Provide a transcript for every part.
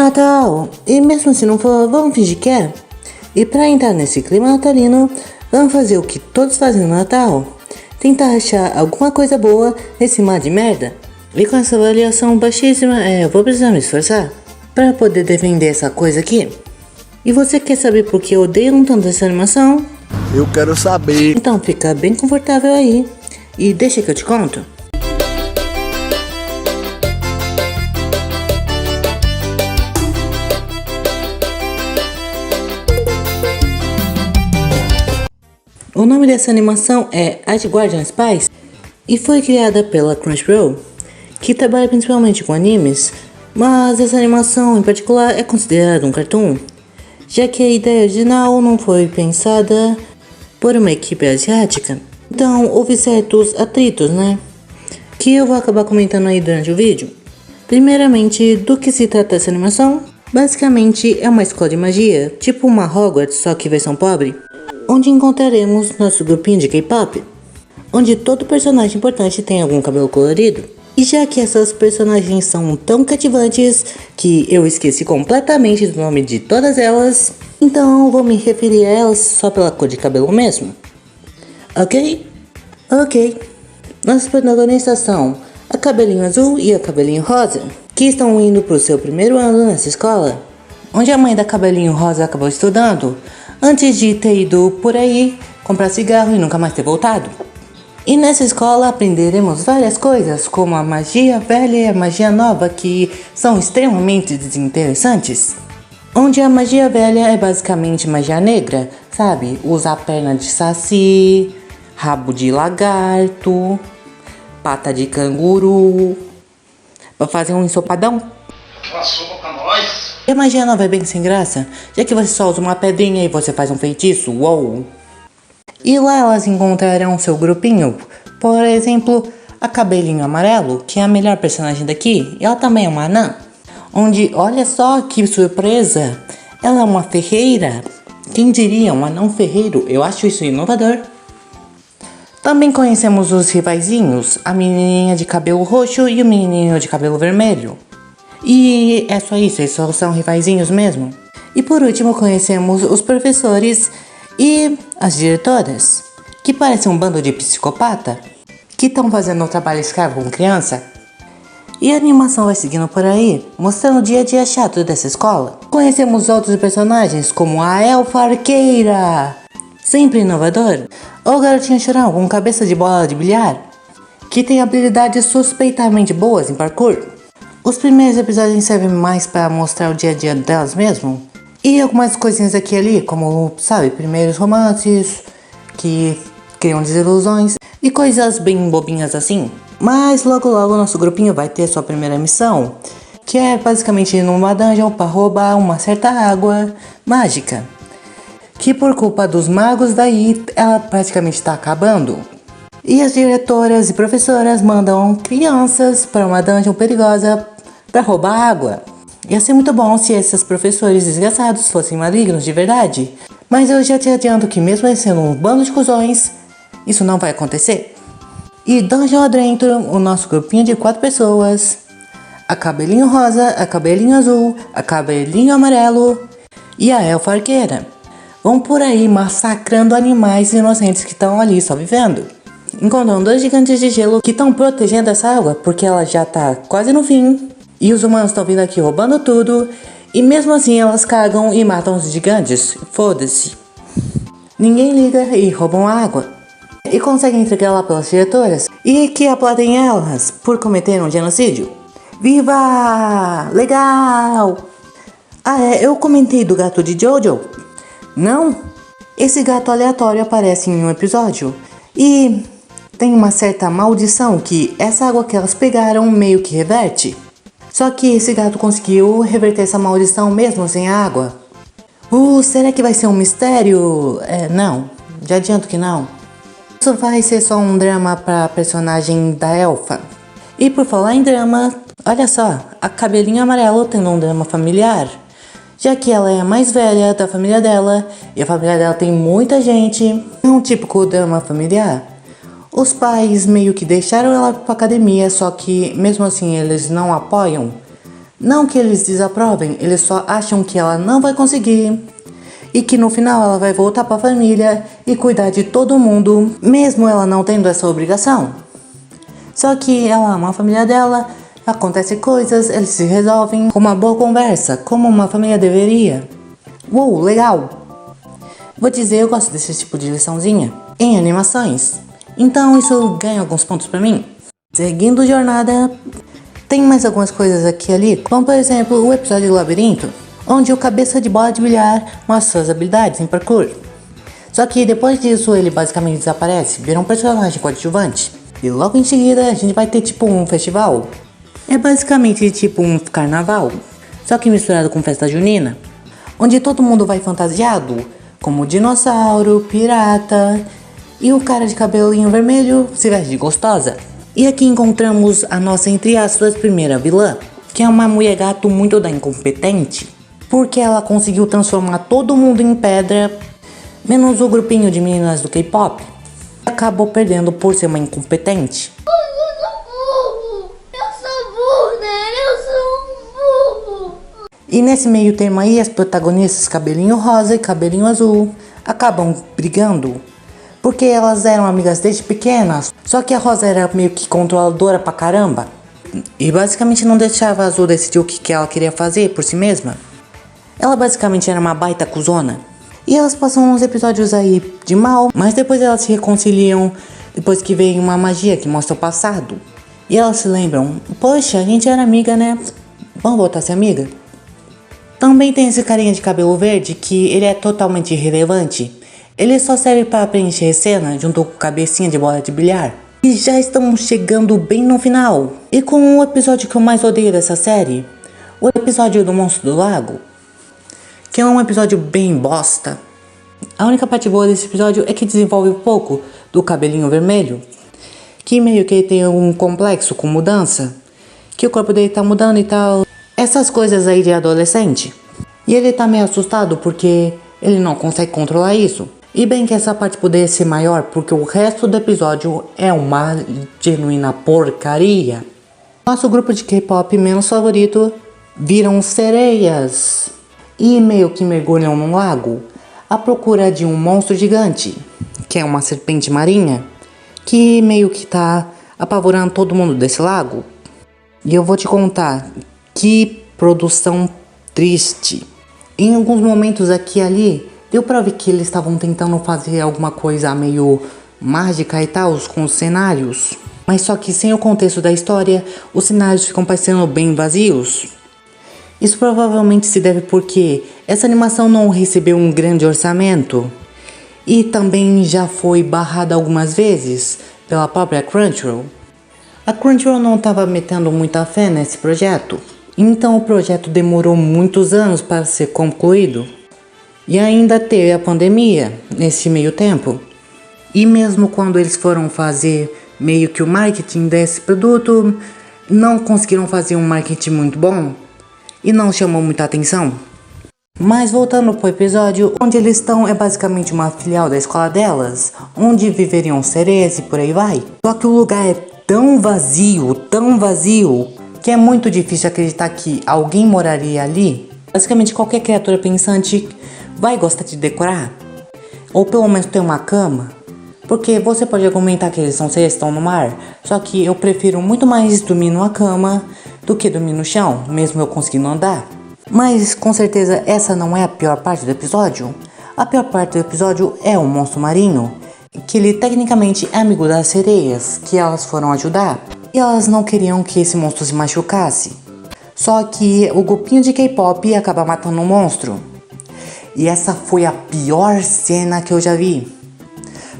Natal! E mesmo se não for, vamos fingir que é. E pra entrar nesse clima natalino, vamos fazer o que todos fazem no Natal. Tentar achar alguma coisa boa nesse mar de merda. E com essa avaliação baixíssima, eu vou precisar me esforçar pra poder defender essa coisa aqui. E você quer saber por que eu odeio tanto essa animação? Eu quero saber. Então fica bem confortável aí. E deixa que eu te conto. O nome dessa animação é As Guardian Spies e foi criada pela Crunchyroll, que trabalha principalmente com animes, mas essa animação em particular é considerada um cartoon, já que a ideia original não foi pensada por uma equipe asiática. Então houve certos atritos, né? Que eu vou acabar comentando aí durante o vídeo. Primeiramente, do que se trata essa animação? Basicamente é uma escola de magia, tipo uma Hogwarts, só que versão pobre, onde encontraremos nosso grupinho de K-pop, onde todo personagem importante tem algum cabelo colorido. E já que essas personagens são tão cativantes que eu esqueci completamente do nome de todas elas, então vou me referir a elas só pela cor de cabelo mesmo. Ok? Ok. Nossos protagonistas são a Cabelinho Azul e a Cabelinho Rosa, que estão indo pro seu primeiro ano nessa escola, onde a mãe da Cabelinho Rosa acabou estudando, antes de ter ido por aí comprar cigarro e nunca mais ter voltado. E nessa escola aprenderemos várias coisas, como a magia velha e a magia nova, que são extremamente desinteressantes. Onde a magia velha é basicamente magia negra, sabe? Usar perna de saci, rabo de lagarto, pata de canguru, pra fazer um ensopadão. Aquela sopa pra nós. E a magia nova é bem sem graça, já que você só usa uma pedrinha e você faz um feitiço, uou! E lá elas encontrarão seu grupinho, por exemplo, a Cabelinho Amarelo, que é a melhor personagem daqui, e ela também é uma anã. Onde, olha só que surpresa, ela é uma ferreira. Quem diria, um anão ferreiro, eu acho isso inovador. Também conhecemos os rivaizinhos, a menininha de cabelo roxo e o menininho de cabelo vermelho. E é só isso, eles só são rivaizinhos mesmo. E por último conhecemos os professores e as diretoras, que parecem um bando de psicopata, que estão fazendo um trabalho escravo com criança. E a animação vai seguindo por aí, mostrando o dia a dia chato dessa escola. Conhecemos outros personagens como a Elfa Arqueira, sempre inovador, ou o garotinho chorão com cabeça de bola de bilhar, que tem habilidades suspeitamente boas em parkour. Os primeiros episódios servem mais para mostrar o dia a dia delas mesmo. E algumas coisinhas aqui e ali, como, sabe, primeiros romances, que criam desilusões e coisas bem bobinhas assim. Mas logo logo nosso grupinho vai ter sua primeira missão, que é basicamente ir numa dungeon para roubar uma certa água mágica, que por culpa dos magos daí, ela praticamente está acabando. E as diretoras e professoras mandam crianças para uma dungeon perigosa para roubar água. Ia ser muito bom se esses professores desgraçados fossem malignos de verdade, mas eu já te adianto que mesmo eles sendo um bando de cuzões, isso não vai acontecer. E dungeon adentro, o nosso grupinho de 4 pessoas, a Cabelinho Rosa, a Cabelinho Azul, a Cabelinho Amarelo e a Elfa Arqueira, vão por aí massacrando animais inocentes que estão ali só vivendo. Encontram 2 gigantes de gelo que estão protegendo essa água porque ela já tá quase no fim. E os humanos estão vindo aqui roubando tudo. E mesmo assim elas cagam e matam os gigantes. Foda-se. Ninguém liga e roubam a água. E conseguem entregar lá pelas diretoras. E que aplaudem elas por cometer um genocídio. Viva! Legal! Eu comentei do gato de Jojo? Não? Esse gato aleatório aparece em um episódio. E tem uma certa maldição que essa água que elas pegaram meio que reverte. Só que esse gato conseguiu reverter essa maldição mesmo sem água. Será que vai ser um mistério? Não, já adianto que não. Isso vai ser só um drama pra personagem da Elfa. E por falar em drama, olha só, a Cabelinho Amarelo tendo um drama familiar. Já que ela é a mais velha da família dela, e a família dela tem muita gente, é um típico drama familiar. Os pais meio que deixaram ela pra academia, só que mesmo assim eles não apoiam. Não que eles desaprovem, eles só acham que ela não vai conseguir. E que no final ela vai voltar pra família e cuidar de todo mundo, mesmo ela não tendo essa obrigação. Só que ela ama a família dela, acontecem coisas, eles se resolvem com uma boa conversa, como uma família deveria. Uou, legal! Vou dizer, eu gosto desse tipo de liçãozinha em animações. Então isso ganha alguns pontos pra mim. Seguindo jornada, tem mais algumas coisas aqui e ali, como por exemplo o episódio do labirinto, onde o cabeça de bola de bilhar mostra suas habilidades em parkour. Só que depois disso ele basicamente desaparece, vira um personagem coadjuvante. E logo em seguida a gente vai ter tipo um festival. É basicamente tipo um carnaval, só que misturado com festa junina, onde todo mundo vai fantasiado, como dinossauro, pirata, e o cara de cabelinho vermelho se veste de gostosa. E aqui encontramos a nossa, entre aspas, primeira vilã, que é uma mulher gato muito da incompetente, porque ela conseguiu transformar todo mundo em pedra, menos o grupinho de meninas do K-pop. Acabou perdendo por ser uma incompetente. E nesse meio termo aí, as protagonistas cabelinho rosa e cabelinho azul acabam brigando, porque elas eram amigas desde pequenas, só que a rosa era meio que controladora pra caramba, e basicamente não deixava a azul decidir o que ela queria fazer por si mesma. Ela basicamente era uma baita cuzona. E elas passam uns episódios aí de mal, mas depois elas se reconciliam, depois que vem uma magia que mostra o passado. E elas se lembram, poxa, a gente era amiga, né? Vamos voltar a ser amiga? Também tem esse carinha de cabelo verde que ele é totalmente irrelevante. Ele só serve para preencher cena junto com cabecinha de bola de bilhar. E já estamos chegando bem no final. E com o episódio que eu mais odeio dessa série, o episódio do Monstro do Lago, que é um episódio bem bosta. A única parte boa desse episódio é que desenvolve um pouco do cabelinho vermelho, que meio que tem um complexo com mudança, que o corpo dele tá mudando e tal. Essas coisas aí de adolescente. E ele tá meio assustado porque ele não consegue controlar isso. E bem que essa parte poderia ser maior porque o resto do episódio é uma genuína porcaria. Nosso grupo de K-pop menos favorito viram sereias e meio que mergulham num lago à procura de um monstro gigante, que é uma serpente marinha, que meio que tá apavorando todo mundo desse lago. E eu vou te contar, que produção triste. Em alguns momentos aqui e ali, deu pra ver que eles estavam tentando fazer alguma coisa meio mágica e tal com os cenários. Mas só que sem o contexto da história, os cenários ficam parecendo bem vazios. Isso provavelmente se deve porque essa animação não recebeu um grande orçamento. E também já foi barrada algumas vezes pela própria Crunchyroll. A Crunchyroll não estava metendo muita fé nesse projeto. Então o projeto demorou muitos anos para ser concluído. E ainda teve a pandemia nesse meio tempo. E mesmo quando eles foram fazer meio que o marketing desse produto, não conseguiram fazer um marketing muito bom. E não chamou muita atenção. Mas voltando pro episódio, onde eles estão é basicamente uma filial da escola delas, onde viveriam sereias e por aí vai. Só que o lugar é tão vazio, que é muito difícil acreditar que alguém moraria ali. Basicamente qualquer criatura pensante vai gostar de decorar, ou pelo menos ter uma cama. Porque você pode argumentar que eles são seres que estão no mar, só que eu prefiro muito mais dormir numa cama do que dormir no chão, mesmo eu conseguindo andar. Mas com certeza essa não é a pior parte do episódio. A pior parte do episódio é o monstro marinho, que ele tecnicamente é amigo das sereias, que elas foram ajudar. E elas não queriam que esse monstro se machucasse. Só que o grupinho de K-pop acaba matando o monstro. E essa foi a pior cena que eu já vi.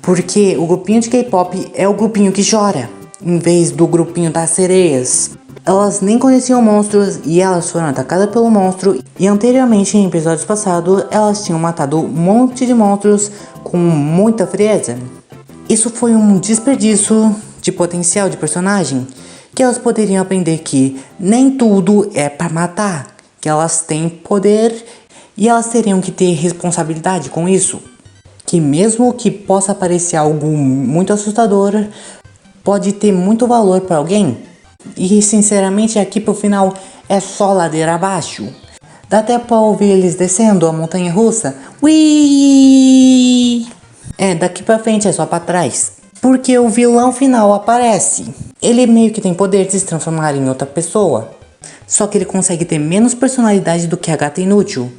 Porque o grupinho de K-pop é o grupinho que chora, em vez do grupinho das sereias. Elas nem conheciam monstros e elas foram atacadas pelo monstro. E anteriormente, em episódios passados, elas tinham matado um monte de monstros com muita frieza. Isso foi um desperdício de potencial de personagem, que elas poderiam aprender que nem tudo é para matar, que elas têm poder e elas teriam que ter responsabilidade com isso. Que mesmo que possa parecer algo muito assustador, pode ter muito valor para alguém. E sinceramente aqui pro final é só ladeira abaixo. Dá até pra ouvir eles descendo a montanha russa. Ui! Daqui pra frente é só pra trás. Porque o vilão final aparece. Ele meio que tem poder de se transformar em outra pessoa. Só que ele consegue ter menos personalidade do que a gata inútil.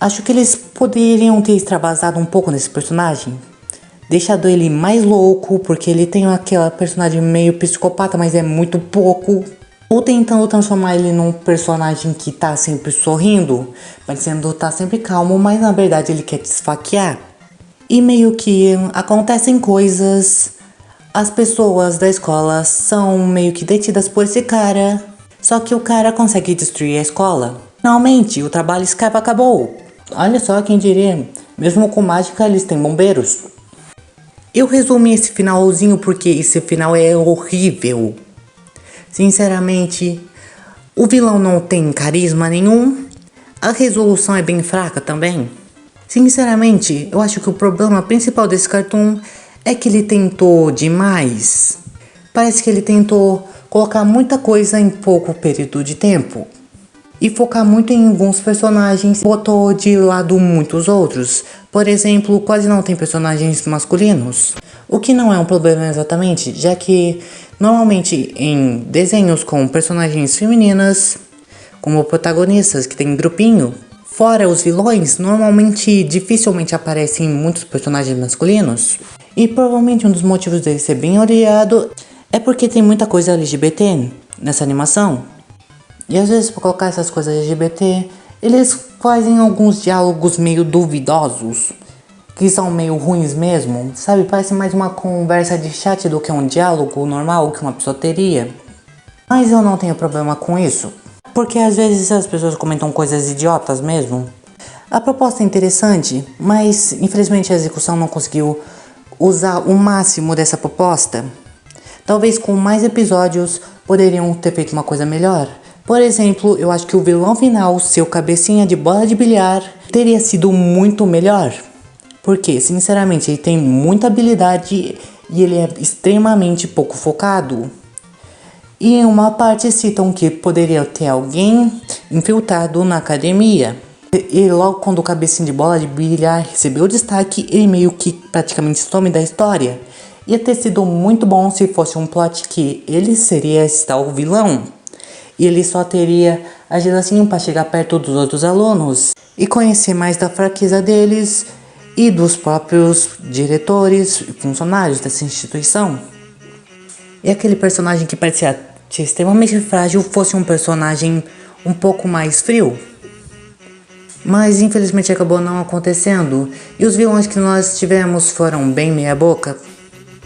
Acho que eles poderiam ter extravasado um pouco nesse personagem. Deixado ele mais louco, porque ele tem aquela personagem meio psicopata, mas é muito pouco. Ou tentando transformar ele num personagem que tá sempre sorrindo, parecendo tá sempre calmo, mas na verdade ele quer te esfaquear. E meio que acontecem coisas, as pessoas da escola são meio que detidas por esse cara, só que o cara consegue destruir a escola. Finalmente, o trabalho Skype acabou. Olha só quem diria, mesmo com mágica eles têm bombeiros. Eu resumi esse finalzinho porque esse final é horrível. Sinceramente, o vilão não tem carisma nenhum, a resolução é bem fraca também. Sinceramente, eu acho que o problema principal desse cartoon é que ele tentou demais. Parece que ele tentou colocar muita coisa em pouco período de tempo. E focar muito em alguns personagens, botou de lado muitos outros. Por exemplo, quase não tem personagens masculinos. O que não é um problema exatamente, já que normalmente em desenhos com personagens femininas, como protagonistas que tem grupinho, fora os vilões, normalmente dificilmente aparecem muitos personagens masculinos. E provavelmente um dos motivos dele ser bem odiado é porque tem muita coisa LGBT nessa animação. E às vezes, pra colocar essas coisas LGBT, eles fazem alguns diálogos meio duvidosos, que são meio ruins mesmo, sabe? Parece mais uma conversa de chat do que um diálogo normal que uma pessoa teria. Mas eu não tenho problema com isso, porque às vezes as pessoas comentam coisas idiotas mesmo. A proposta é interessante, mas infelizmente a execução não conseguiu usar o máximo dessa proposta. Talvez com mais episódios poderiam ter feito uma coisa melhor. Por exemplo, eu acho que o vilão final, seu cabecinha de bola de bilhar, teria sido muito melhor. Porque, sinceramente, ele tem muita habilidade e ele é extremamente pouco focado. E em uma parte citam que poderia ter alguém infiltrado na academia. E logo quando o cabecinha de bola de bilhar recebeu destaque, ele meio que praticamente some da história. Ia ter sido muito bom se fosse um plot que ele seria esse tal vilão. E ele só teria agido assim para chegar perto dos outros alunos e conhecer mais da fraqueza deles e dos próprios diretores e funcionários dessa instituição. E aquele personagem que parecia ser extremamente frágil fosse um personagem um pouco mais frio. Mas infelizmente acabou não acontecendo, e os vilões que nós tivemos foram bem meia boca.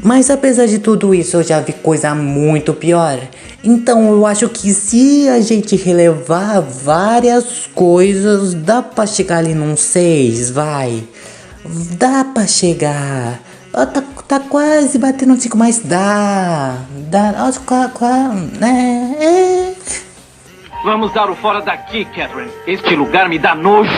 Mas apesar de tudo isso, eu já vi coisa muito pior. Então eu acho que se a gente relevar várias coisas, dá pra chegar ali num 6, vai. Dá pra chegar. Tá quase batendo 5, mas dá. Vamos dar o fora daqui, Catherine. Este lugar me dá nojo.